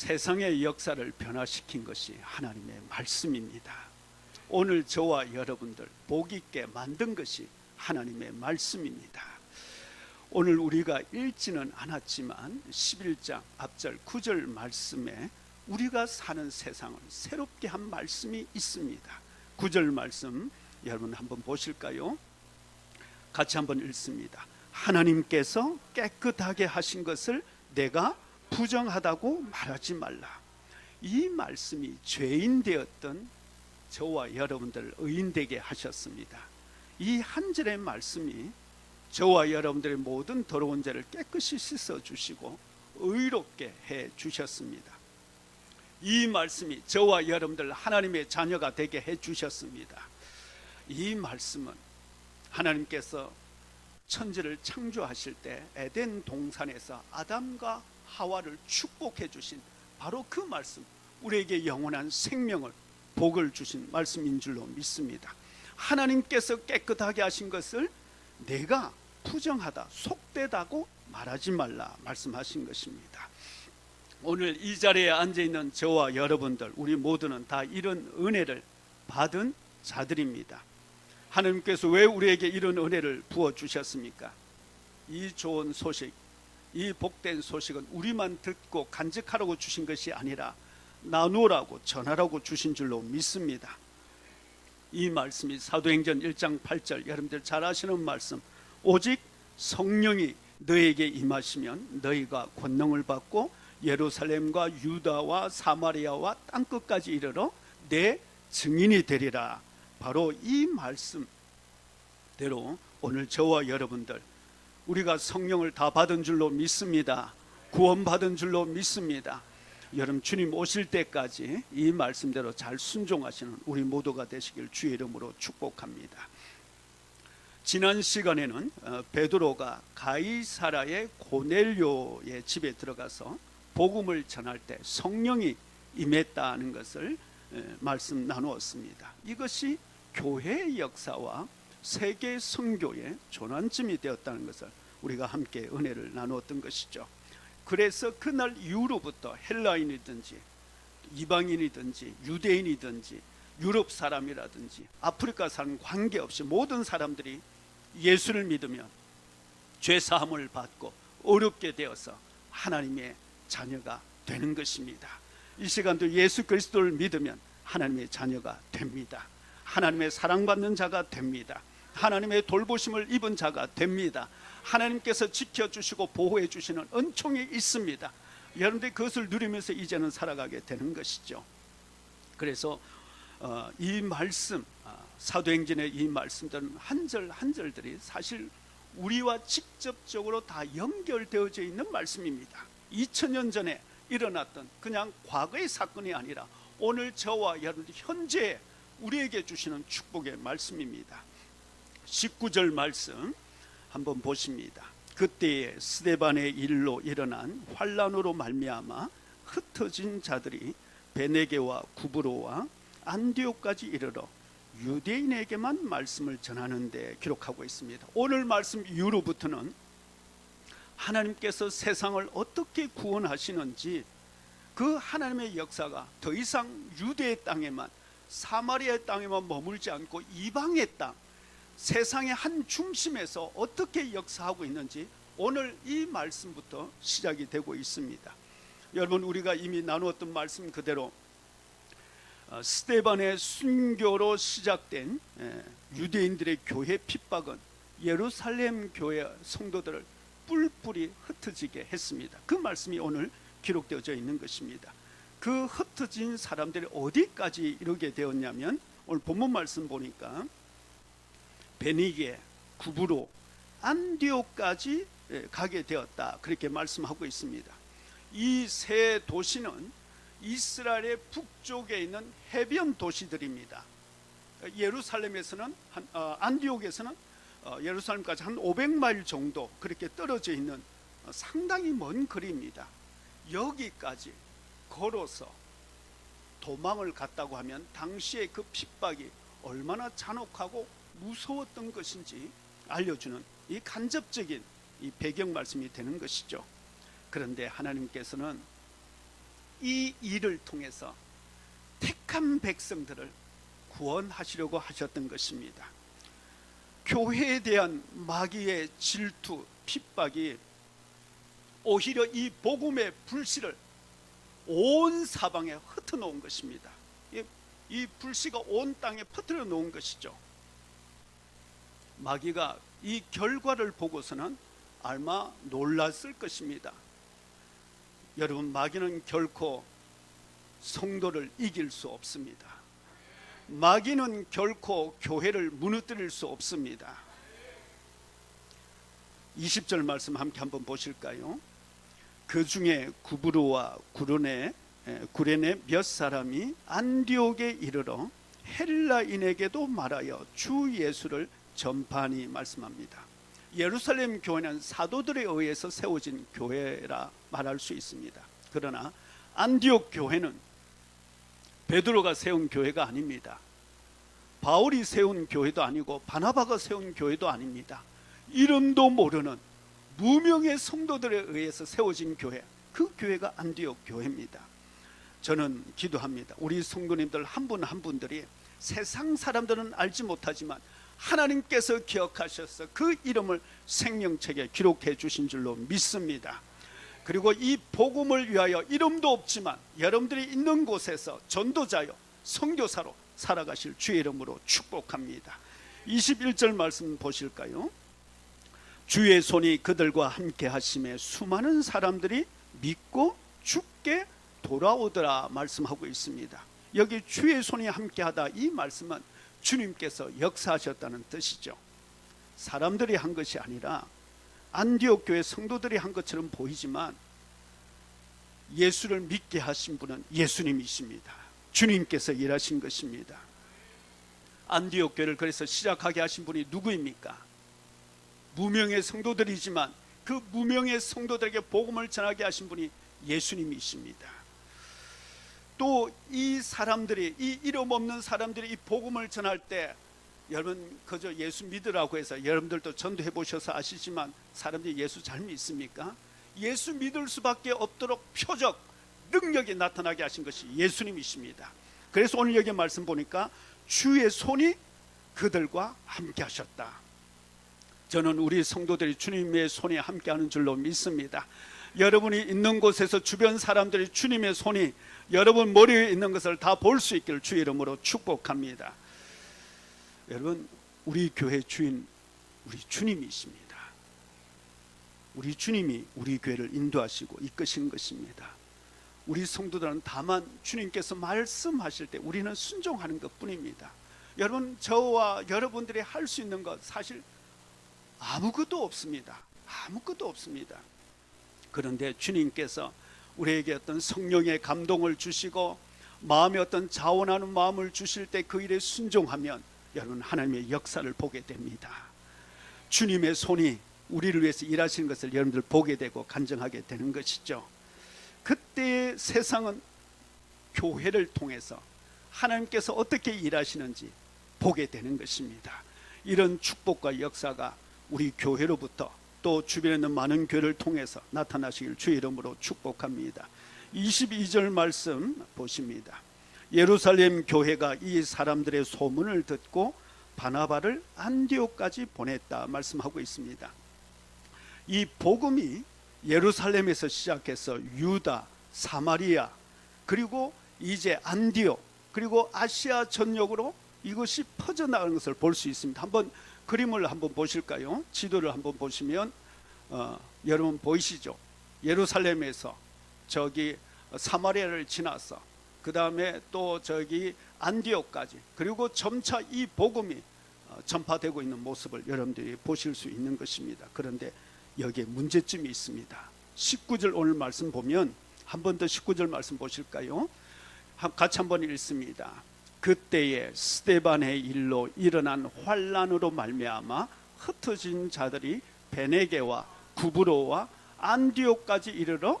세상의 역사를 변화시킨 것이 하나님의 말씀입니다. 오늘 저와 여러분들 복 있게 만든 것이 하나님의 말씀입니다. 오늘 우리가 읽지는 않았지만 11장 앞절 9절 말씀에 우리가 사는 세상을 새롭게 한 말씀이 있습니다. 9절 말씀 여러분 한번 보실까요? 같이 한번 읽습니다. 하나님께서 깨끗하게 하신 것을 내가 부정하다고 말하지 말라. 이 말씀이 죄인 되었던 저와 여러분들을 의인 되게 하셨습니다. 이 한 절의 말씀이 저와 여러분들의 모든 더러운 죄를 깨끗이 씻어주시고 의롭게 해주셨습니다. 이 말씀이 저와 여러분들 하나님의 자녀가 되게 해주셨습니다. 이 말씀은 하나님께서 천지를 창조하실 때 에덴 동산에서 아담과 하와를 축복해 주신 바로 그 말씀, 우리에게 영원한 생명을 복을 주신 말씀인 줄로 믿습니다. 하나님께서 깨끗하게 하신 것을 내가 부정하다, 속되다고 말하지 말라 말씀하신 것입니다. 오늘 이 자리에 앉아있는 저와 여러분들, 우리 모두는 다 이런 은혜를 받은 자들입니다. 하나님께서 왜 우리에게 이런 은혜를 부어주셨습니까? 이 좋은 소식, 이 복된 소식은 우리만 듣고 간직하라고 주신 것이 아니라 나누라고 전하라고 주신 줄로 믿습니다. 이 말씀이 사도행전 1장 8절 여러분들 잘 아시는 말씀, 오직 성령이 너에게 임하시면 너희가 권능을 받고 예루살렘과 유다와 사마리아와 땅끝까지 이르러 내 증인이 되리라. 바로 이 말씀대로 오늘 저와 여러분들 우리가 성령을 다 받은 줄로 믿습니다. 구원받은 줄로 믿습니다. 여러분 주님 오실 때까지 이 말씀대로 잘 순종하시는 우리 모두가 되시길 주의 이름으로 축복합니다. 지난 시간에는 베드로가 가이사라의 고넬료의 집에 들어가서 복음을 전할 때 성령이 임했다는 것을 말씀 나누었습니다. 이것이 교회의 역사와 세계 선교의 전환점이 되었다는 것을 우리가 함께 은혜를 나누었던 것이죠. 그래서 그날 이후로부터 헬라인이든지 이방인이든지 유대인이든지 유럽 사람이라든지 아프리카 사람 관계없이 모든 사람들이 예수를 믿으면 죄사함을 받고 어렵게 되어서 하나님의 자녀가 되는 것입니다. 이 시간도 예수 그리스도를 믿으면 하나님의 자녀가 됩니다. 하나님의 사랑받는 자가 됩니다. 하나님의 돌보심을 입은 자가 됩니다. 하나님께서 지켜주시고 보호해 주시는 은총이 있습니다. 여러분들이 그것을 누리면서 이제는 살아가게 되는 것이죠. 그래서 이 말씀, 사도행전의 이 말씀들은 한 절 한 절들이 사실 우리와 직접적으로 다 연결되어져 있는 말씀입니다. 2000년 전에 일어났던 그냥 과거의 사건이 아니라 오늘 저와 여러분들 현재 우리에게 주시는 축복의 말씀입니다. 19절 말씀 한번 보십니다. 그때에 스데반의 일로 일어난 환란으로 말미암아 흩어진 자들이 베네게와 구브로와 안디옥까지 이르러 유대인에게만 말씀을 전하는데 기록하고 있습니다. 오늘 말씀 이후로부터는 하나님께서 세상을 어떻게 구원하시는지 그 하나님의 역사가 더 이상 유대의 땅에만, 사마리아의 땅에만 머물지 않고 이방의 땅, 세상의 한 중심에서 어떻게 역사하고 있는지 오늘 이 말씀부터 시작이 되고 있습니다. 여러분, 우리가 이미 나누었던 말씀 그대로 스데반의 순교로 시작된 유대인들의 교회 핍박은 예루살렘 교회 성도들을 뿔뿔이 흩어지게 했습니다. 그 말씀이 오늘 기록되어져 있는 것입니다. 그 흩어진 사람들이 어디까지 이르게 되었냐면 오늘 본문 말씀 보니까 베니게, 구브로, 안디옥까지 가게 되었다, 그렇게 말씀하고 있습니다. 이 세 도시는 이스라엘의 북쪽에 있는 해변 도시들입니다. 예루살렘에서는 안디옥에서는 예루살렘까지 한 500마일 정도 그렇게 떨어져 있는 상당히 먼 거리입니다. 여기까지 걸어서 도망을 갔다고 하면 당시의 그 핍박이 얼마나 잔혹하고 무서웠던 것인지 알려주는 이 간접적인 이 배경 말씀이 되는 것이죠. 그런데 하나님께서는 이 일을 통해서 택한 백성들을 구원하시려고 하셨던 것입니다. 교회에 대한 마귀의 질투, 핍박이 오히려 이 복음의 불씨를 온 사방에 흩어놓은 것입니다. 이 불씨가 온 땅에 퍼뜨려 놓은 것이죠. 마귀가 이 결과를 보고서는 아마 놀랐을 것입니다. 여러분, 마귀는 결코 성도를 이길 수 없습니다. 마귀는 결코 교회를 무너뜨릴 수 없습니다. 20절 말씀 함께 한번 보실까요? 그 중에 구브로와 구레네 몇 사람이 안디옥에 이르러 헬라인에게도 말하여 주 예수를 전파하니 말씀합니다. 예루살렘 교회는 사도들에 의해서 세워진 교회라 말할 수 있습니다. 그러나 안디옥 교회는 베드로가 세운 교회가 아닙니다. 바울이 세운 교회도 아니고 바나바가 세운 교회도 아닙니다. 이름도 모르는 무명의 성도들에 의해서 세워진 교회, 그 교회가 안디옥 교회입니다. 저는 기도합니다. 우리 성도님들 한 분 한 분들이 세상 사람들은 알지 못하지만 하나님께서 기억하셔서 그 이름을 생명책에 기록해 주신 줄로 믿습니다. 그리고 이 복음을 위하여 이름도 없지만 여러분들이 있는 곳에서 전도자요 선교사로 살아가실 주의 이름으로 축복합니다. 21절 말씀 보실까요? 주의 손이 그들과 함께 하심에 수많은 사람들이 믿고 죽게 돌아오더라 말씀하고 있습니다. 여기 주의 손이 함께하다, 이 말씀은 주님께서 역사하셨다는 뜻이죠. 사람들이 한 것이 아니라 안디옥 교회 성도들이 한 것처럼 보이지만 예수를 믿게 하신 분은 예수님이십니다. 주님께서 일하신 것입니다. 안디옥 교회를 그래서 시작하게 하신 분이 누구입니까? 무명의 성도들이지만 그 무명의 성도들에게 복음을 전하게 하신 분이 예수님이십니다. 또 이 사람들이, 이 이름 없는 사람들이 이 복음을 전할 때, 여러분 그저 예수 믿으라고 해서, 여러분들도 전도해 보셔서 아시지만 사람들이 예수 잘 믿습니까? 예수 믿을 수밖에 없도록 표적, 능력이 나타나게 하신 것이 예수님이십니다. 그래서 오늘 여기 말씀 보니까 주의 손이 그들과 함께 하셨다. 저는 우리 성도들이 주님의 손이 함께하는 줄로 믿습니다. 여러분이 있는 곳에서 주변 사람들이 주님의 손이 여러분 머리에 있는 것을 다 볼 수 있기를 주의 이름으로 축복합니다. 여러분, 우리 교회 주인 우리 주님이십니다. 우리 주님이 우리 교회를 인도하시고 이끄신 것입니다. 우리 성도들은 다만 주님께서 말씀하실 때 우리는 순종하는 것뿐입니다. 여러분, 저와 여러분들이 할 수 있는 것 사실 아무것도 없습니다. 아무것도 없습니다. 그런데 주님께서 우리에게 어떤 성령의 감동을 주시고 마음에 어떤 자원하는 마음을 주실 때 그 일에 순종하면 여러분 하나님의 역사를 보게 됩니다. 주님의 손이 우리를 위해서 일하시는 것을 여러분들 보게 되고 간증하게 되는 것이죠. 그때 세상은 교회를 통해서 하나님께서 어떻게 일하시는지 보게 되는 것입니다. 이런 축복과 역사가 우리 교회로부터 또 주변에 있는 많은 교회를 통해서 나타나시길 주의 이름으로 축복합니다. 22절 말씀 보십니다. 예루살렘 교회가 이 사람들의 소문을 듣고 바나바를 안디옥까지 보냈다 말씀하고 있습니다. 이 복음이 예루살렘에서 시작해서 유다, 사마리아, 그리고 이제 안디옥, 그리고 아시아 전역으로 이것이 퍼져나가는 것을 볼 수 있습니다. 한번 그림을 한번 보실까요? 지도를 한번 보시면 여러분 보이시죠? 예루살렘에서 저기 사마리아를 지나서 그 다음에 또 저기 안디옥까지, 그리고 점차 이 복음이 전파되고 있는 모습을 여러분들이 보실 수 있는 것입니다. 그런데 여기에 문제점이 있습니다. 19절 오늘 말씀 보면 한 번 더 19절 말씀 보실까요? 같이 한번 읽습니다. 그때에 스데반의 일로 일어난 환란으로 말미암아 흩어진 자들이 베네게와 구브로와 안디옥까지 이르러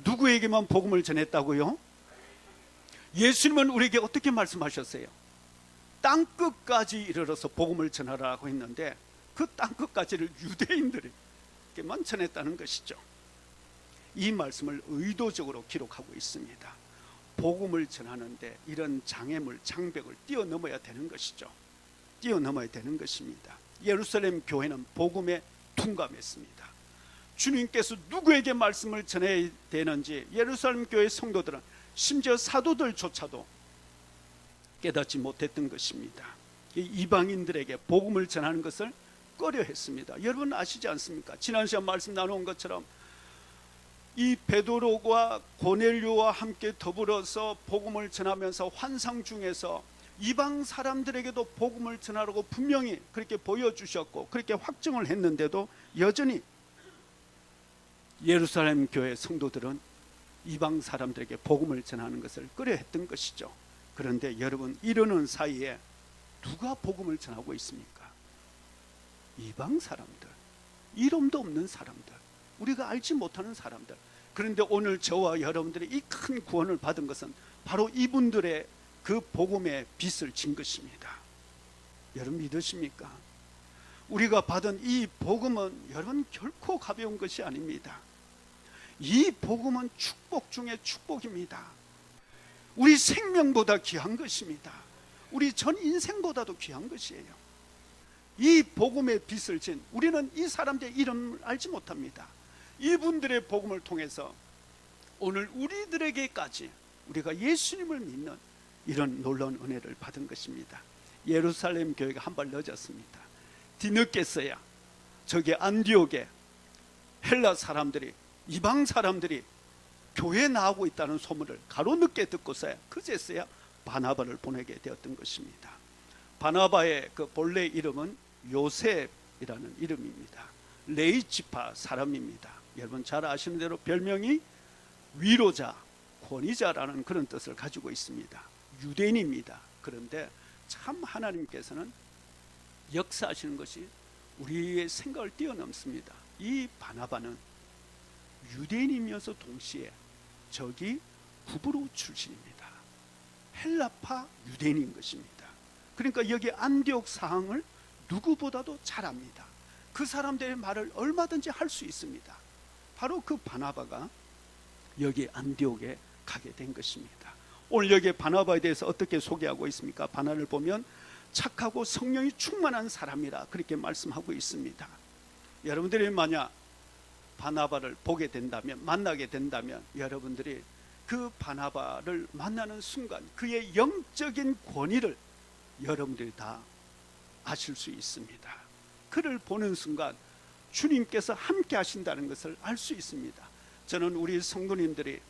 누구에게만 복음을 전했다고요? 예수님은 우리에게 어떻게 말씀하셨어요? 땅끝까지 이르러서 복음을 전하라고 했는데 그 땅끝까지를 유대인들에게만 전했다는 것이죠. 이 말씀을 의도적으로 기록하고 있습니다. 복음을 전하는데 이런 장애물, 장벽을 뛰어넘어야 되는 것이죠. 뛰어넘어야 되는 것입니다. 예루살렘 교회는 복음에 둔감했습니다. 주님께서 누구에게 말씀을 전해야 되는지 예루살렘 교회 성도들은, 심지어 사도들조차도 깨닫지 못했던 것입니다. 이방인들에게 복음을 전하는 것을 꺼려했습니다. 여러분 아시지 않습니까? 지난 시간 말씀 나눈 것처럼 이 베드로와 고넬료와 함께 더불어서 복음을 전하면서 환상 중에서 이방 사람들에게도 복음을 전하라고 분명히 그렇게 보여주셨고 그렇게 확증을 했는데도 여전히 예루살렘 교회 성도들은 이방 사람들에게 복음을 전하는 것을 꺼려했던 것이죠. 그런데 여러분, 이러는 사이에 누가 복음을 전하고 있습니까? 이방 사람들, 이름도 없는 사람들, 우리가 알지 못하는 사람들. 그런데 오늘 저와 여러분들이 이 큰 구원을 받은 것은 바로 이분들의 그 복음의 빚을 진 것입니다. 여러분 믿으십니까? 우리가 받은 이 복음은 여러분 결코 가벼운 것이 아닙니다. 이 복음은 축복 중에 축복입니다. 우리 생명보다 귀한 것입니다. 우리 전 인생보다도 귀한 것이에요. 이 복음의 빚을 진, 우리는 이 사람들의 이름을 알지 못합니다. 이분들의 복음을 통해서 오늘 우리들에게까지 우리가 예수님을 믿는 이런 놀라운 은혜를 받은 것입니다. 예루살렘 교회가 한 발 늦었습니다. 뒤늦게서야 저기 안디옥에 헬라 사람들이, 이방 사람들이 교회에 나오고 있다는 소문을 가로늦게 듣고서야 그제서야 바나바를 보내게 되었던 것입니다. 바나바의 그 본래 이름은 요셉이라는 이름입니다. 레이지파 사람입니다. 여러분 잘 아시는 대로 별명이 위로자, 권위자라는 그런 뜻을 가지고 있습니다. 유대인입니다. 그런데 참 하나님께서는 역사하시는 것이 우리의 생각을 뛰어넘습니다. 이 바나바는 유대인이면서 동시에 저기 구브로 출신입니다. 헬라파 유대인인 것입니다. 그러니까 여기 안디옥 상황을 누구보다도 잘 압니다. 그 사람들의 말을 얼마든지 할 수 있습니다. 바로 그 바나바가 여기 안디옥에 가게 된 것입니다. 오늘 여기 바나바에 대해서 어떻게 소개하고 있습니까? 바나를 보면 착하고 성령이 충만한 사람이라 그렇게 말씀하고 있습니다. 여러분들이 만약 바나바를 보게 된다면, 만나게 된다면 여러분들이 그 바나바를 만나는 순간 그의 영적인 권위를 여러분들이 다 아실 수 있습니다. 그를 보는 순간 주님께서 함께 하신다는 것을 알 수 있습니다. 저는 우리 성도님들이,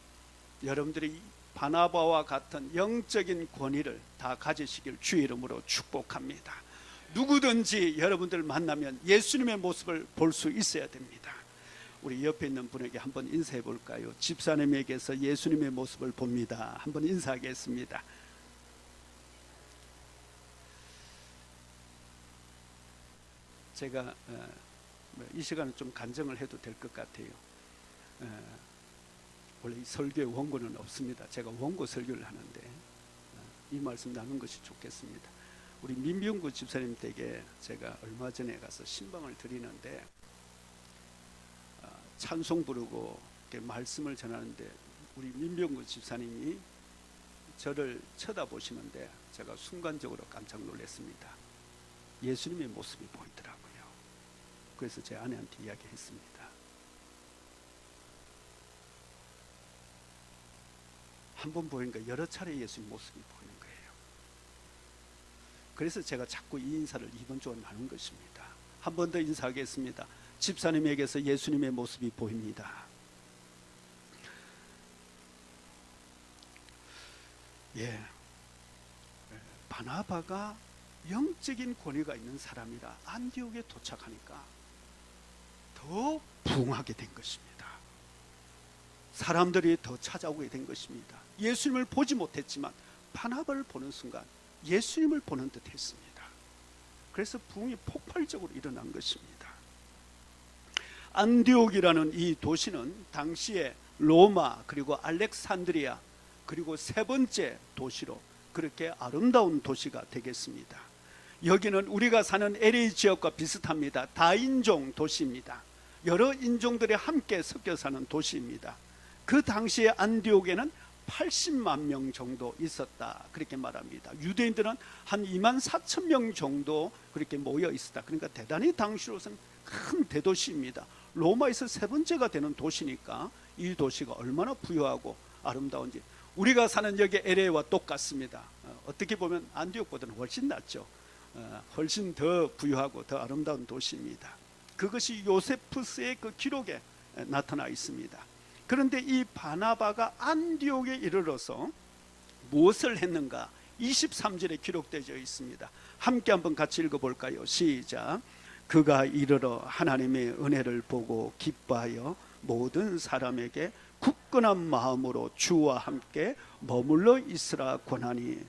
여러분들이 바나바와 같은 영적인 권위를 다 가지시길 주의 이름으로 축복합니다. 누구든지 여러분들 만나면 예수님의 모습을 볼 수 있어야 됩니다. 우리 옆에 있는 분에게 한번 인사해 볼까요? 집사님에게서 예수님의 모습을 봅니다. 한번 인사하겠습니다. 제가 이 시간은 좀 간증을 해도 될 것 같아요. 원래 이 설교의 원고는 없습니다. 제가 원고 설교를 하는데 이 말씀 나눈 것이 좋겠습니다. 우리 민병구 집사님 댁에 제가 얼마 전에 가서 신방을 드리는데 찬송 부르고 말씀을 전하는데 우리 민병구 집사님이 저를 쳐다보시는데 제가 순간적으로 깜짝 놀랐습니다. 예수님의 모습이 보이더라고요. 그래서 제 아내한테 이야기했습니다. 한 번 보니까 여러 차례 예수님 모습이 보이는 거예요. 그래서 제가 자꾸 이 인사를 이번 주에 나눈 것입니다. 한 번 더 인사하겠습니다. 집사님에게서 예수님의 모습이 보입니다. 바나바가 영적인 권위가 있는 사람이라 안디옥에 도착하니까 더 부흥하게 된 것입니다. 사람들이 더 찾아오게 된 것입니다. 예수님을 보지 못했지만 바나바를 보는 순간 예수님을 보는 듯 했습니다. 그래서 부흥이 폭발적으로 일어난 것입니다. 안디옥이라는 이 도시는 당시에 로마 그리고 알렉산드리아 그리고 세 번째 도시로 그렇게 아름다운 도시가 되겠습니다. 여기는 우리가 사는 LA 지역과 비슷합니다. 다인종 도시입니다. 여러 인종들이 함께 섞여 사는 도시입니다. 그 당시에 안디옥에는 80만 명 정도 있었다, 그렇게 말합니다. 유대인들은 한 2만 4천 명 정도 그렇게 모여 있었다. 그러니까 대단히 당시로서는 큰 대도시입니다. 로마에서 세 번째가 되는 도시니까 이 도시가 얼마나 부유하고 아름다운지. 우리가 사는 여기 LA와 똑같습니다. 어떻게 보면 안디옥보다는 훨씬 낫죠. 훨씬 더 부유하고 더 아름다운 도시입니다. 그것이 요세푸스의 그 기록에 나타나 있습니다. 그런데 이 바나바가 안디옥에 이르러서 무엇을 했는가? 23절에 기록되어 있습니다. 함께 한번 같이 읽어볼까요? 시작. 그가 이르러 하나님의 은혜를 보고 기뻐하여 모든 사람에게 굳건한 마음으로 주와 함께 머물러 있으라 권하니.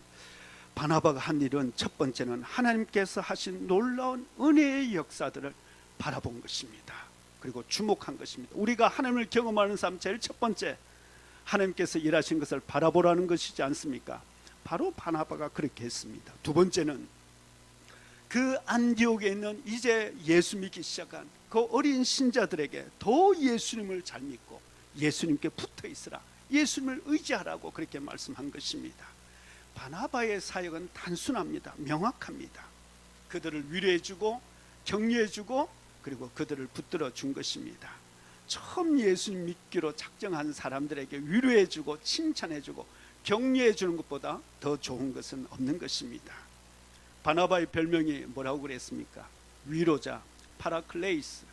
바나바가 한 일은 첫 번째는 하나님께서 하신 놀라운 은혜의 역사들을 바라본 것입니다. 그리고 주목한 것입니다. 우리가 하나님을 경험하는 삶 제일 첫 번째, 하나님께서 일하신 것을 바라보라는 것이지 않습니까? 바로 바나바가 그렇게 했습니다. 두 번째는 그 안디옥에 있는 이제 예수 믿기 시작한 그 어린 신자들에게 더 예수님을 잘 믿고 예수님께 붙어 있으라, 예수님을 의지하라고 그렇게 말씀한 것입니다. 바나바의 사역은 단순합니다. 명확합니다. 그들을 위로해주고 격려해주고 그리고 그들을 붙들어 준 것입니다. 처음 예수님 믿기로 작정한 사람들에게 위로해주고 칭찬해주고 격려해주는 것보다 더 좋은 것은 없는 것입니다. 바나바의 별명이 뭐라고 그랬습니까? 위로자, 파라클레이스,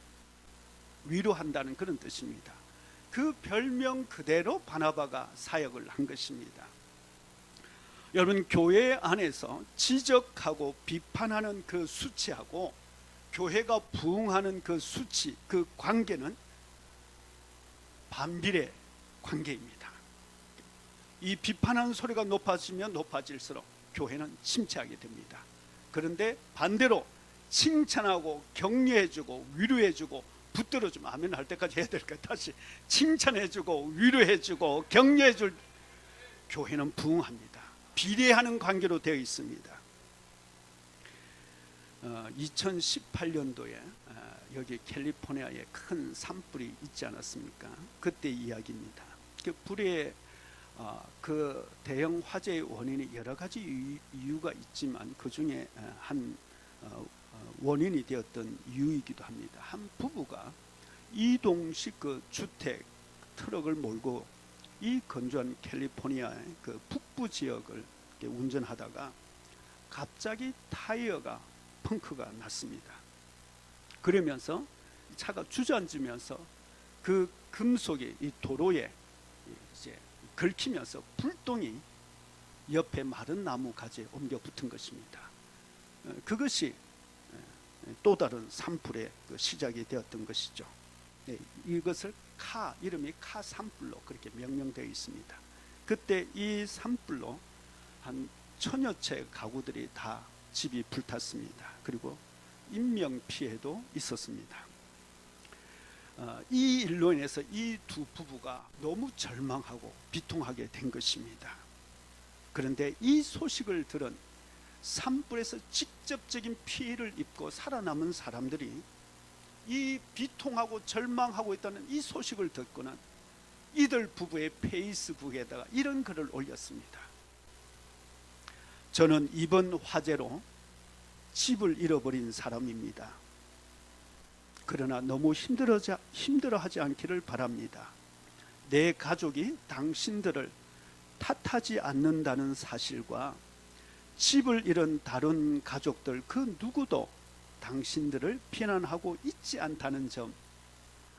위로한다는 그런 뜻입니다. 그 별명 그대로 바나바가 사역을 한 것입니다. 여러분, 교회 안에서 지적하고 비판하는 그 수치하고 교회가 부흥하는 그 수치, 그 관계는 반비례 관계입니다. 이 비판하는 소리가 높아지면 높아질수록 교회는 침체하게 됩니다. 그런데 반대로 칭찬하고 격려해주고 위로해주고 붙들어주면 아멘 할 때까지 해야 될까요? 다시 칭찬해주고 위로해주고 격려해줄 교회는 부흥합니다. 비례하는 관계로 되어 있습니다. 2018년도에 여기 캘리포니아에 큰 산불이 있지 않았습니까? 그때 이야기입니다. 그 불의 그 대형 화재의 원인이 여러 가지 이유가 있지만 그 중에 한 원인이 되었던 이유이기도 합니다. 한 부부가 이동식 그 주택 트럭을 몰고 이 건조한 캘리포니아의 그 북부 지역을 운전하다가 갑자기 타이어가 펑크가 났습니다. 그러면서 차가 주저앉으면서 그 금속이 이 도로에 이제 긁히면서 불똥이 옆에 마른 나무 가지에 옮겨 붙은 것입니다. 그것이 또 다른 산불의 그 시작이 되었던 것이죠. 이것을 이름이 카 산불로 그렇게 명명되어 있습니다. 그때 이 산불로 한 1000여 채 가구들이 다 집이 불탔습니다. 그리고 인명 피해도 있었습니다. 이 일로 인해서 이 두 부부가 너무 절망하고 비통하게 된 것입니다. 그런데 이 소식을 들은 산불에서 직접적인 피해를 입고 살아남은 사람들이 이 비통하고 절망하고 있다는 이 소식을 듣고는 이들 부부의 페이스북에다가 이런 글을 올렸습니다. 저는 이번 화재로 집을 잃어버린 사람입니다. 그러나 너무 힘들어하지 않기를 바랍니다. 내 가족이 당신들을 탓하지 않는다는 사실과 집을 잃은 다른 가족들 그 누구도 당신들을 비난하고 있지 않다는 점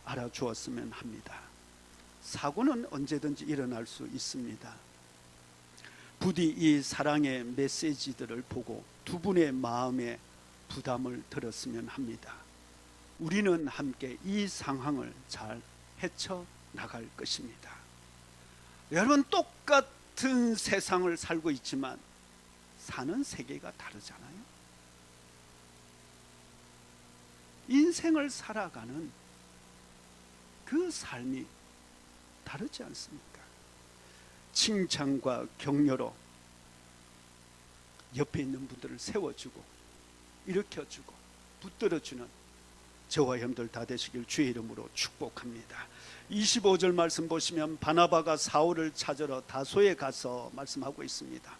알아주었으면 합니다. 사고는 언제든지 일어날 수 있습니다. 부디 이 사랑의 메시지들을 보고 두 분의 마음에 부담을 들었으면 합니다. 우리는 함께 이 상황을 잘 헤쳐나갈 것입니다. 여러분, 똑같은 세상을 살고 있지만 사는 세계가 다르잖아요. 인생을 살아가는 그 삶이 다르지 않습니까? 칭찬과 격려로 옆에 있는 분들을 세워주고 일으켜주고 붙들어주는 저와 여러분들 다 되시길 주의 이름으로 축복합니다. 25절 말씀 보시면 바나바가 사울을 찾으러 다소에 가서 말씀하고 있습니다.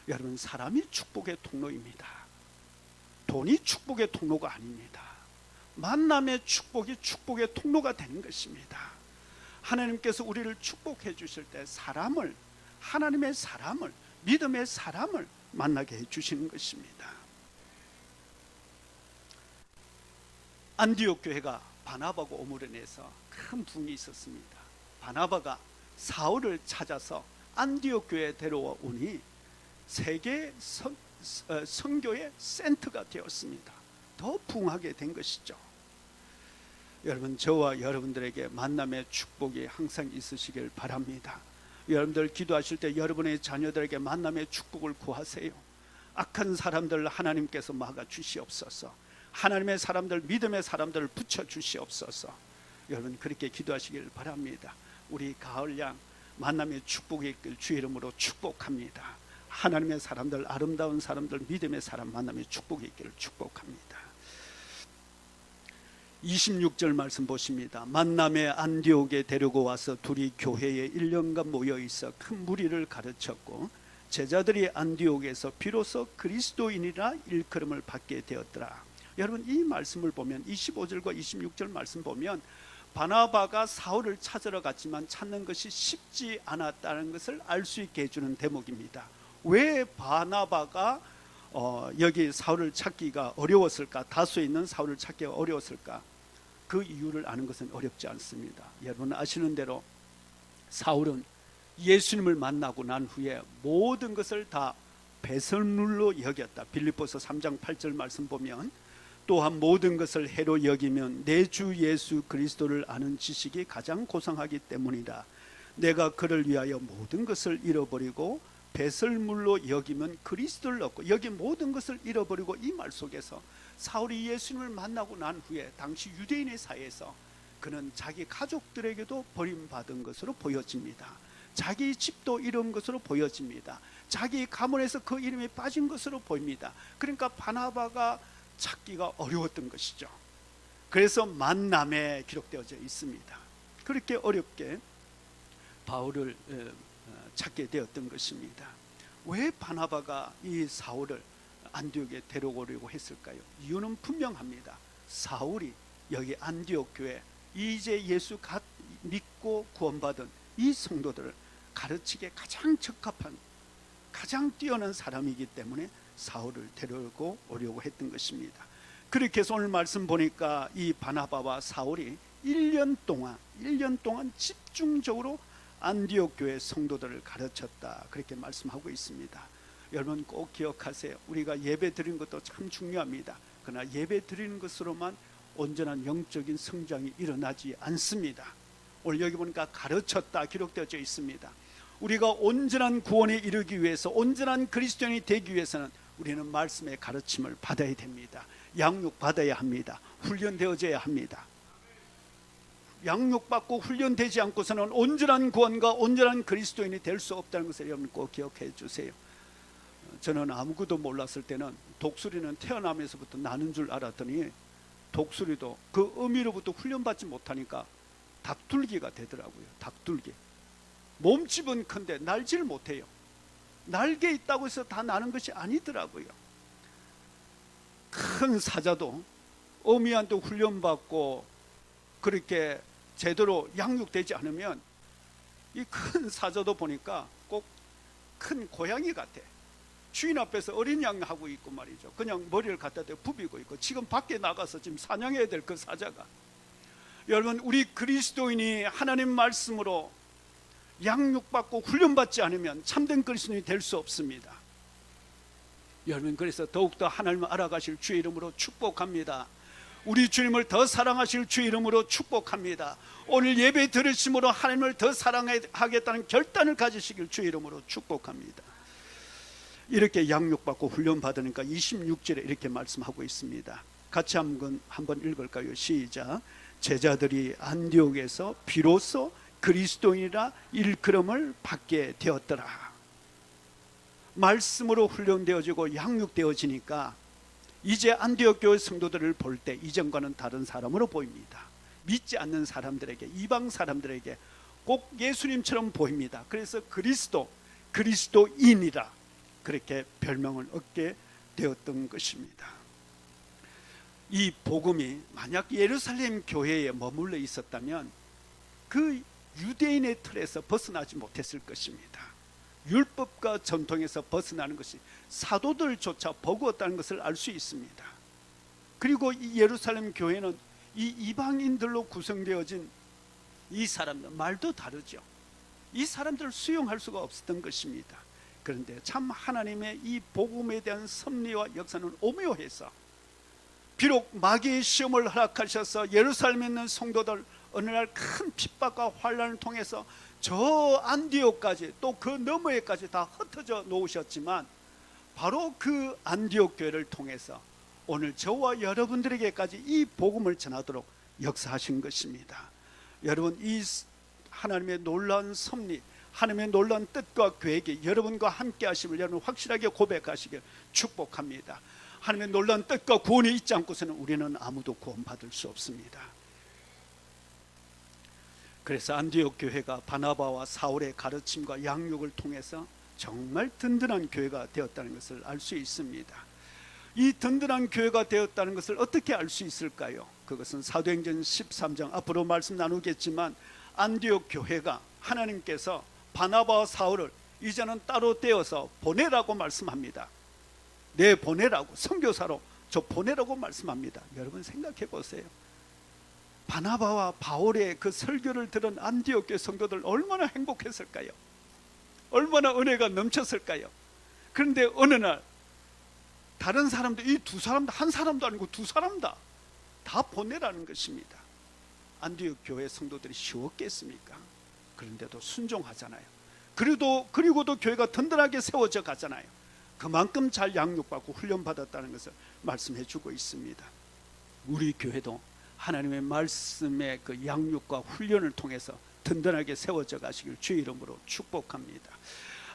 여러분, 사람이 축복의 통로입니다. 돈이 축복의 통로가 아닙니다. 만남의 축복이 축복의 통로가 되는 것입니다. 하나님께서 우리를 축복해 주실 때 사람을, 하나님의 사람을, 믿음의 사람을 만나게 해 주시는 것입니다. 안디옥 교회가 바나바고 오므려내서 큰 부흥이 있었습니다. 바나바가 사울을 찾아서 안디옥 교회에 데려오니 세계 선교의 센터가 되었습니다. 더 부흥하게 된 것이죠. 여러분, 저와 여러분들에게 만남의 축복이 항상 있으시길 바랍니다. 여러분들 기도하실 때 여러분의 자녀들에게 만남의 축복을 구하세요. 악한 사람들 하나님께서 막아 주시옵소서. 하나님의 사람들, 믿음의 사람들을 붙여 주시옵소서. 여러분, 그렇게 기도하시길 바랍니다. 우리 가을양 만남의 축복이 있길 주의 이름으로 축복합니다. 하나님의 사람들, 아름다운 사람들, 믿음의 사람 만남의 축복이 있기를 축복합니다. 26절 말씀 보십니다. 만남의 안디옥에 데리고 와서 둘이 교회에 1년간 모여 있어 큰 무리를 가르쳤고 제자들이 안디옥에서 비로소 그리스도인이라 일컬음을 받게 되었더라. 여러분, 이 말씀을 보면 25절과 26절 말씀 보면 바나바가 사울을 찾으러 갔지만 찾는 것이 쉽지 않았다는 것을 알 수 있게 해주는 대목입니다. 왜 바나바가 여기 사울을 찾기가 어려웠을까? 다소에 있는 사울을 찾기가 어려웠을까? 그 이유를 아는 것은 어렵지 않습니다. 여러분 아시는 대로 사울은 예수님을 만나고 난 후에 모든 것을 다 배설물로 여겼다. 빌립보서 3장 8절 말씀 보면 또한 모든 것을 해로 여기면 내 주 예수 그리스도를 아는 지식이 가장 고상하기 때문이다. 내가 그를 위하여 모든 것을 잃어버리고 배설물로 여기면 그리스도를 얻고, 여기 모든 것을 잃어버리고, 이 말 속에서 사울이 예수님을 만나고 난 후에 당시 유대인의 사이에서 그는 자기 가족들에게도 버림받은 것으로 보여집니다. 자기 집도 잃은 것으로 보여집니다. 자기 가문에서 그 이름이 빠진 것으로 보입니다. 그러니까 바나바가 찾기가 어려웠던 것이죠. 그래서 만남에 기록되어져 있습니다. 그렇게 어렵게 바울을 찾게 되었던 것입니다. 왜 바나바가 이 사울을 안디옥에 데려오려고 했을까요? 이유는 분명합니다. 사울이 여기 안디옥 교회 이제 예수 믿고 구원받은 이 성도들을 가르치기에 가장 적합한, 가장 뛰어난 사람이기 때문에 사울을 데려오고 오려고 했던 것입니다. 그렇게 해서 오늘 말씀 보니까 이 바나바와 사울이 1년 동안 집중적으로 안디옥 교회 성도들을 가르쳤다. 그렇게 말씀하고 있습니다. 여러분 꼭 기억하세요. 우리가 예배 드리는 것도 참 중요합니다. 그러나 예배 드리는 것으로만 온전한 영적인 성장이 일어나지 않습니다. 오늘 여기 보니까 가르쳤다 기록되어져 있습니다. 우리가 온전한 구원에 이르기 위해서, 온전한 그리스도인이 되기 위해서는 우리는 말씀의 가르침을 받아야 됩니다. 양육받아야 합니다. 훈련되어져야 합니다. 양육받고 훈련되지 않고서는 온전한 구원과 온전한 그리스도인이 될 수 없다는 것을 여러분 꼭 기억해 주세요. 저는 아무것도 몰랐을 때는 독수리는 태어나면서부터 나는 줄 알았더니 독수리도 그 어미로부터 훈련받지 못하니까 닭둘기가 되더라고요. 닭둘기. 몸집은 큰데 날지를 못해요. 날개 있다고 해서 다 나는 것이 아니더라고요. 큰 사자도 어미한테 훈련받고 그렇게 제대로 양육되지 않으면 이 큰 사자도 보니까 꼭 큰 고양이 같아. 주인 앞에서 어린 양하고 있고 말이죠. 그냥 머리를 갖다 대고 부비고 있고, 지금 밖에 나가서 지금 사냥해야 될 그 사자가. 여러분, 우리 그리스도인이 하나님 말씀으로 양육받고 훈련받지 않으면 참된 그리스도인이 될 수 없습니다. 여러분, 그래서 더욱더 하나님을 알아가실 주의 이름으로 축복합니다. 우리 주님을 더 사랑하실 주의 이름으로 축복합니다. 오늘 예배 들으심으로 하나님을 더 사랑하겠다는 결단을 가지시길 주의 이름으로 축복합니다. 이렇게 양육받고 훈련받으니까 26절에 이렇게 말씀하고 있습니다. 같이 한번 읽을까요? 시작. 제자들이 안디옥에서 비로소 그리스도인이라 일컬음을 받게 되었더라. 말씀으로 훈련되어지고 양육되어지니까 이제 안디옥 교회 성도들을 볼 때 이전과는 다른 사람으로 보입니다. 믿지 않는 사람들에게, 이방 사람들에게 꼭 예수님처럼 보입니다. 그래서 그리스도인이라 그렇게 별명을 얻게 되었던 것입니다. 이 복음이 만약 예루살렘 교회에 머물러 있었다면 그 유대인의 틀에서 벗어나지 못했을 것입니다. 율법과 전통에서 벗어나는 것이 사도들조차 버거웠다는 것을 알 수 있습니다. 그리고 이 예루살렘 교회는 이 이방인들로 구성되어진 이 사람들, 말도 다르죠. 이 사람들을 수용할 수가 없었던 것입니다. 그런데 참 하나님의 이 복음에 대한 섭리와 역사는 오묘해서 비록 마귀의 시험을 허락하셔서 예루살렘에 있는 성도들 어느 날 큰 핍박과 환난을 통해서 저 안디옥까지 또 그 너머에까지 다 흩어져 놓으셨지만 바로 그 안디옥 교회를 통해서 오늘 저와 여러분들에게까지 이 복음을 전하도록 역사하신 것입니다. 여러분, 이 하나님의 놀라운 섭리, 하나님의 놀라운 뜻과 계획이 여러분과 함께 하심을 여러분 확실하게 고백하시길 축복합니다. 하나님의 놀라운 뜻과 구원이 있지 않고서는 우리는 아무도 구원받을 수 없습니다. 그래서 안디옥 교회가 바나바와 사울의 가르침과 양육을 통해서 정말 든든한 교회가 되었다는 것을 알 수 있습니다. 이 든든한 교회가 되었다는 것을 어떻게 알 수 있을까요? 그것은 사도행전 13장 앞으로 말씀 나누겠지만 안디옥 교회가 하나님께서 바나바와 사울을 이제는 따로 떼어서 보내라고 말씀합니다. 내 보내라고, 선교사로 저 보내라고 말씀합니다. 여러분 생각해 보세요. 바나바와 바울의 그 설교를 들은 안디옥 교회 성도들 얼마나 행복했을까요? 얼마나 은혜가 넘쳤을까요? 그런데 어느 날 다른 사람들, 이 두 사람, 한 사람도 아니고 두 사람 다 보내라는 것입니다. 안디옥 교회 성도들이 쉬웠겠습니까? 그런데도 순종하잖아요. 그리고도 교회가 든든하게 세워져 가잖아요. 그만큼 잘 양육받고 훈련받았다는 것을 말씀해 주고 있습니다. 우리 교회도 하나님의 말씀의 그 양육과 훈련을 통해서 든든하게 세워져 가시길 주의 이름으로 축복합니다.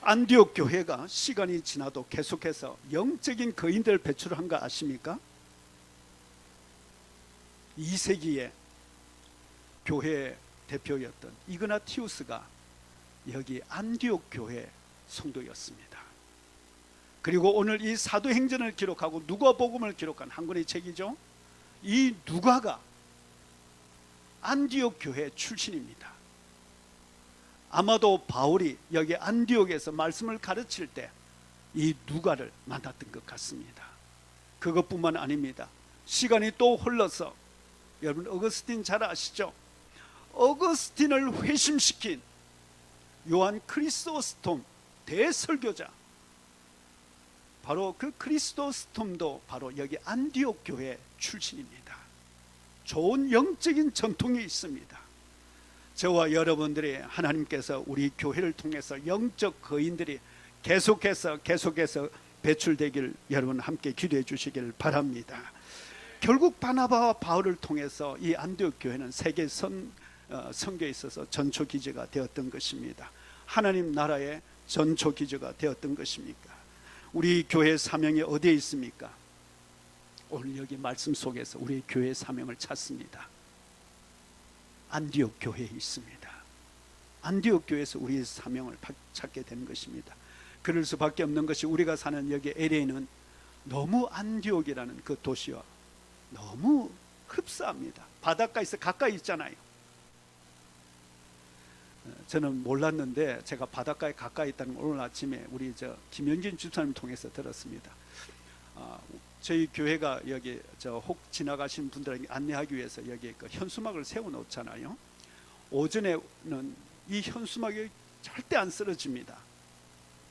안디옥 교회가 시간이 지나도 계속해서 영적인 거인들 배출한 거 아십니까? 2세기에 교회 대표였던 이그나티우스가 여기 안디옥 교회 성도였습니다. 그리고 오늘 이 사도행전을 기록하고 누가복음을 기록한 한 권의 책이죠. 이 누가가 안디옥 교회 출신입니다. 아마도 바울이 여기 안디옥에서 말씀을 가르칠 때 이 누가를 만났던 것 같습니다. 그것뿐만 아닙니다. 시간이 또 흘러서 여러분 어거스틴 잘 아시죠? 어거스틴을 회심시킨 요한 크리소스톰 대설교자, 바로 그 크리스토스톰도 바로 여기 안디옥 교회 출신입니다. 좋은 영적인 전통이 있습니다. 저와 여러분들이 하나님께서 우리 교회를 통해서 영적 거인들이 계속해서 배출되길 여러분 함께 기도해 주시길 바랍니다. 결국 바나바와 바울을 통해서 이 안디옥 교회는 세계 선교에 있어서 전초기지가 되었던 것입니다. 하나님 나라의 전초기지가 되었던 것입니까? 우리 교회 사명이 어디에 있습니까? 오늘 여기 말씀 속에서 우리 교회 사명을 찾습니다. 안디옥 교회에 있습니다. 안디옥 교회에서 우리의 사명을 찾게 되는 것입니다. 그럴 수밖에 없는 것이 우리가 사는 여기 LA는 너무 안디옥이라는 그 도시와 너무 흡사합니다. 바닷가에서 가까이 있잖아요. 저는 몰랐는데 제가 바닷가에 가까이 있다는 걸 오늘 아침에 우리 김영진 집사님 통해서 들었습니다. 저희 교회가 여기 혹 지나가신 분들에게 안내하기 위해서 여기 그 현수막을 세워놓잖아요. 오전에는 이 현수막이 절대 안 쓰러집니다.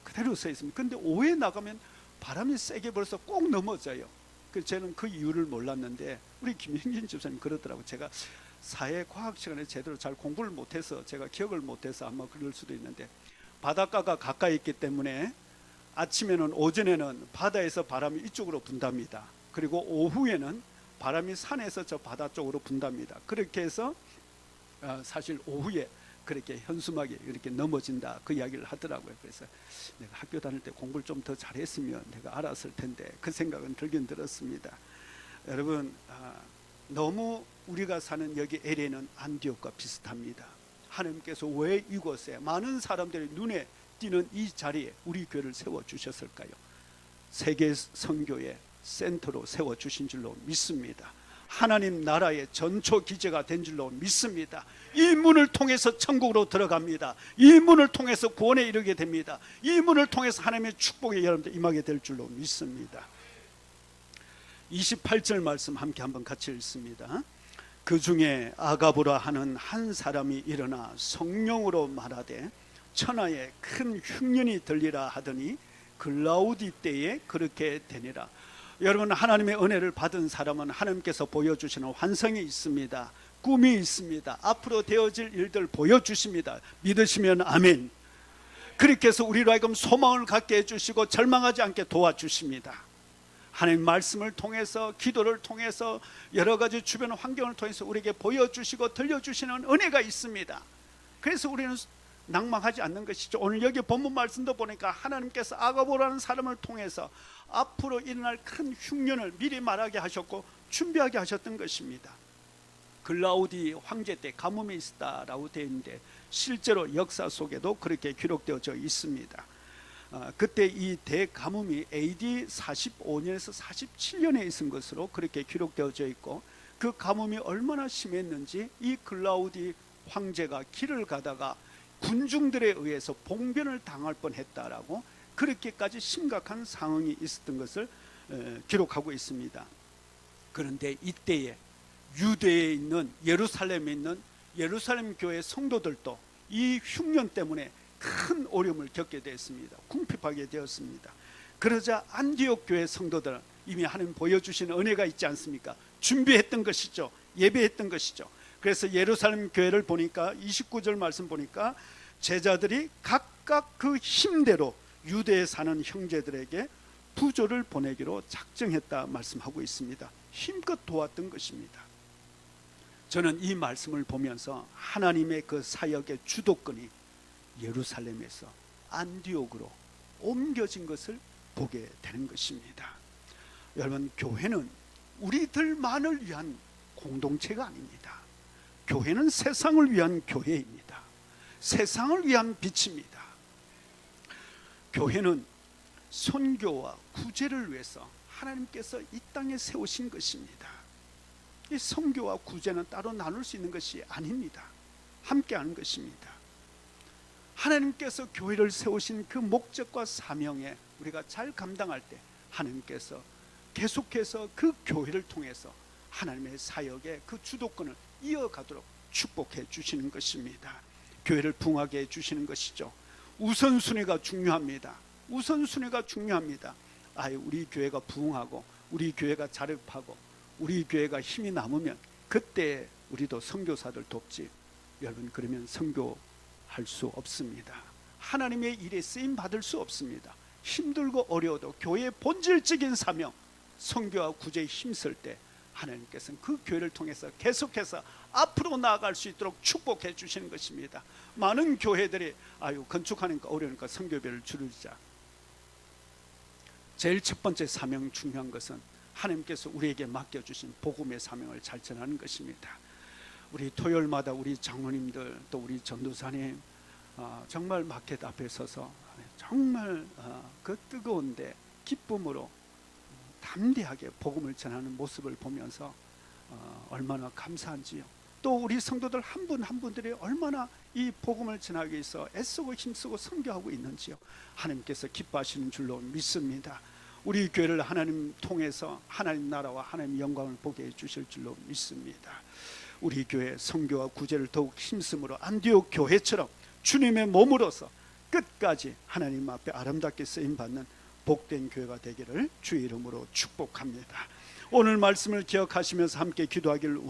그대로 서 있습니다. 그런데 오후에 나가면 바람이 세게 불어서 꼭 넘어져요. 그래서 저는 그 이유를 몰랐는데 우리 김영진 집사님 그러더라고요. 제가 사회과학 시간에 제대로 잘 공부를 못해서 제가 기억을 못해서 아마 그럴 수도 있는데, 바닷가가 가까이 있기 때문에 아침에는, 오전에는 바다에서 바람이 이쪽으로 분답니다. 그리고 오후에는 바람이 산에서 저 바다 쪽으로 분답니다. 그렇게 해서 사실 오후에 그렇게 현수막에 이렇게 넘어진다 그 이야기를 하더라고요. 그래서 내가 학교 다닐 때 공부를 좀 더 잘했으면 내가 알았을 텐데 그 생각은 들긴 들었습니다. 여러분, 너무 우리가 사는 여기 LA는 안디옥과 비슷합니다. 하나님께서 왜 이곳에 많은 사람들이 눈에 띄는 이 자리에 우리 교회를 세워주셨을까요? 세계 선교의 센터로 세워주신 줄로 믿습니다. 하나님 나라의 전초 기제가 된 줄로 믿습니다. 이 문을 통해서 천국으로 들어갑니다. 이 문을 통해서 구원에 이르게 됩니다. 이 문을 통해서 하나님의 축복이 여러분들 임하게 될 줄로 믿습니다. 28절 말씀 함께 한번 같이 읽습니다. 그 중에 아가보라 하는 한 사람이 일어나 성령으로 말하되 천하에 큰 흉년이 들리라 하더니 글라우디 때에 그렇게 되니라. 여러분, 하나님의 은혜를 받은 사람은 하나님께서 보여주시는 환상이 있습니다. 꿈이 있습니다. 앞으로 되어질 일들 보여주십니다. 믿으시면 아멘. 그렇게 해서 우리로 하여금 소망을 갖게 해주시고 절망하지 않게 도와주십니다. 하나님 말씀을 통해서, 기도를 통해서, 여러 가지 주변 환경을 통해서 우리에게 보여주시고 들려주시는 은혜가 있습니다. 그래서 우리는 낭망하지 않는 것이죠. 오늘 여기 본문 말씀도 보니까 하나님께서 아가보라는 사람을 통해서 앞으로 일어날 큰 흉년을 미리 말하게 하셨고 준비하게 하셨던 것입니다. 글라우디 황제 때 가뭄이 있었다라고 되어 있는데 실제로 역사 속에도 그렇게 기록되어져 있습니다. 그때 이 대가뭄이 AD 45년에서 47년에 있은 것으로 그렇게 기록되어져 있고, 그 가뭄이 얼마나 심했는지 이 글라우디 황제가 길을 가다가 군중들에 의해서 봉변을 당할 뻔했다라고 그렇게까지 심각한 상황이 있었던 것을 기록하고 있습니다. 그런데 이때에 유대에 있는, 예루살렘에 있는 예루살렘 교회 성도들도 이 흉년 때문에 큰 어려움을 겪게 되었습니다. 궁핍하게 되었습니다. 그러자 안디옥 교회 성도들은 이미 하나님 보여주신 은혜가 있지 않습니까? 준비했던 것이죠. 예배했던 것이죠. 그래서 예루살렘 교회를 보니까 29절 말씀 보니까 제자들이 각각 그 힘대로 유대에 사는 형제들에게 부조를 보내기로 작정했다 말씀하고 있습니다. 힘껏 도왔던 것입니다. 저는 이 말씀을 보면서 하나님의 그 사역의 주도권이 예루살렘에서 안디옥으로 옮겨진 것을 보게 되는 것입니다. 여러분, 교회는 우리들만을 위한 공동체가 아닙니다. 교회는 세상을 위한 교회입니다. 세상을 위한 빛입니다. 교회는 선교와 구제를 위해서 하나님께서 이 땅에 세우신 것입니다. 이 선교와 구제는 따로 나눌 수 있는 것이 아닙니다. 함께하는 것입니다. 하나님께서 교회를 세우신 그 목적과 사명에 우리가 잘 감당할 때 하나님께서 계속해서 그 교회를 통해서 하나님의 사역의 그 주도권을 이어가도록 축복해 주시는 것입니다. 교회를 부흥하게 해 주시는 것이죠. 우선순위가 중요합니다. 우선순위가 중요합니다. 우리 교회가 부흥하고 우리 교회가 자립하고 우리 교회가 힘이 남으면 그때 우리도 선교사들 돕지. 여러분, 그러면 선교할 수 없습니다. 하나님의 일에 쓰임 받을 수 없습니다. 힘들고 어려워도 교회의 본질적인 사명, 선교와 구제에 힘쓸 때 하나님께서는 그 교회를 통해서 계속해서 앞으로 나아갈 수 있도록 축복해 주시는 것입니다. 많은 교회들이 건축하니까 어려우니까 선교비를 줄이자. 제일 첫 번째 사명, 중요한 것은 하나님께서 우리에게 맡겨주신 복음의 사명을 잘 전하는 것입니다. 우리 토요일마다 우리 장로님들 또 우리 전도사님 정말 마켓 앞에 서서 정말 그 뜨거운데 기쁨으로 담대하게 복음을 전하는 모습을 보면서 얼마나 감사한지요. 또 우리 성도들 한 분 한 분들이 얼마나 이 복음을 전하기 위해서 애쓰고 힘쓰고 선교하고 있는지요. 하나님께서 기뻐하시는 줄로 믿습니다. 우리 교회를 하나님 통해서 하나님 나라와 하나님 영광을 보게 해주실 줄로 믿습니다. 우리 교회 선교와 구제를 더욱 힘쓰므로 안디옥 교회처럼 주님의 몸으로서 끝까지 하나님 앞에 아름답게 쓰임받는 복된 교회가 되기를 주의 이름으로 축복합니다. 오늘 말씀을 기억하시면서 함께 기도하기를 원합니다.